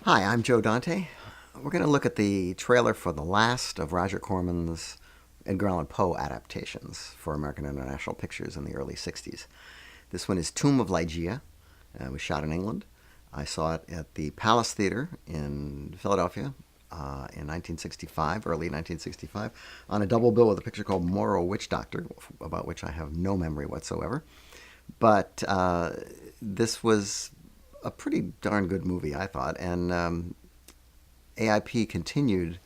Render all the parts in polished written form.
Hi, I'm Joe Dante. We're going to look at the trailer for the last of Roger Corman's Edgar Allan Poe adaptations for American International Pictures in the early 60s. This one is Tomb of Ligeia. It was shot in England. I saw it at the Palace Theater in Philadelphia in 1965, early 1965, on a double bill with a picture called Moro Witch Doctor, about which I have no memory whatsoever. But this was a pretty darn good movie, I thought, and AIP continued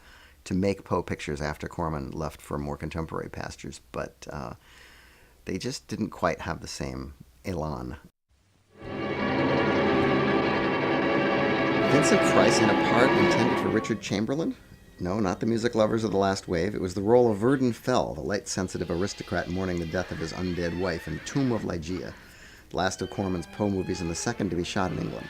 to make Poe pictures after Corman left for more contemporary pastures, but they just didn't quite have the same elan. Vincent Price in a part intended for Richard Chamberlain? No, not the music lovers of the last wave. It was the role of Verdun Fell, the light-sensitive aristocrat mourning the death of his undead wife in Tomb of Ligeia, the last of Corman's Poe movies and the second to be shot in England.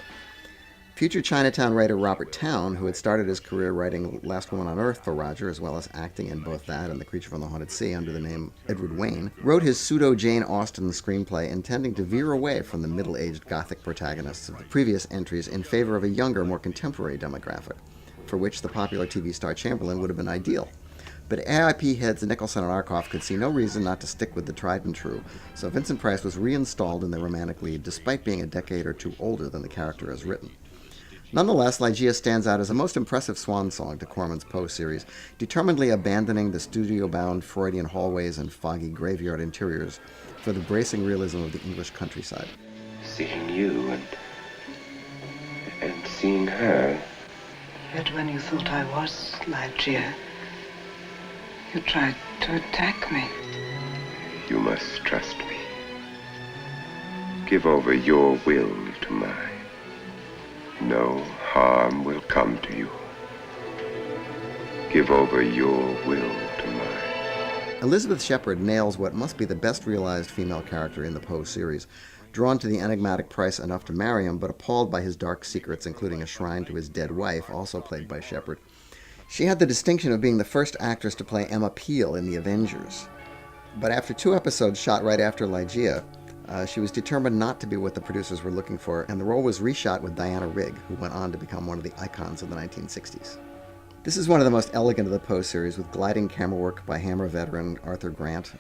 Future Chinatown writer Robert Towne, who had started his career writing Last Woman on Earth for Roger, as well as acting in both that and The Creature from the Haunted Sea under the name Edward Wayne, wrote his pseudo-Jane Austen screenplay intending to veer away from the middle-aged Gothic protagonists of the previous entries in favor of a younger, more contemporary demographic, for which the popular TV star Chamberlain would have been ideal. But AIP heads Nicholson and Arkoff could see no reason not to stick with the tried and true, so Vincent Price was reinstalled in the romantic lead, despite being a decade or two older than the character as written. Nonetheless, Ligeia stands out as a most impressive swan song to Corman's Poe series, determinedly abandoning the studio-bound Freudian hallways and foggy graveyard interiors for the bracing realism of the English countryside. Seeing you and seeing her. Yet when you thought I was Ligeia, you tried to attack me. You must trust me. Give over your will to mine. No harm will come to you. Give over your will to mine. Elizabeth Shepard nails what must be the best realized female character in the Poe series, drawn to the enigmatic Price enough to marry him, but appalled by his dark secrets, including a shrine to his dead wife, also played by Shepard. She had the distinction of being the first actress to play Emma Peel in The Avengers. But after 2 episodes shot right after Ligeia, she was determined not to be what the producers were looking for, and the role was reshot with Diana Rigg, who went on to become one of the icons of the 1960s. This is one of the most elegant of the Poe series, with gliding camera work by Hammer veteran Arthur Grant,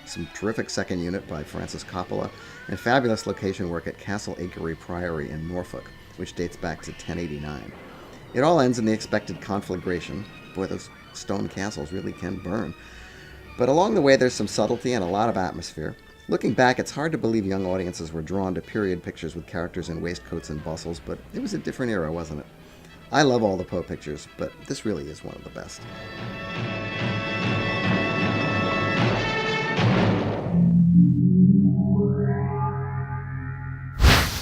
some terrific second unit by Francis Coppola, and fabulous location work at Castle Akery Priory in Norfolk, which dates back to 1089. It all ends in the expected conflagration. Boy, those stone castles really can burn. But along the way, there's some subtlety and a lot of atmosphere. Looking back, it's hard to believe young audiences were drawn to period pictures with characters in waistcoats and bustles, but it was a different era, wasn't it? I love all the Poe pictures, but this really is one of the best.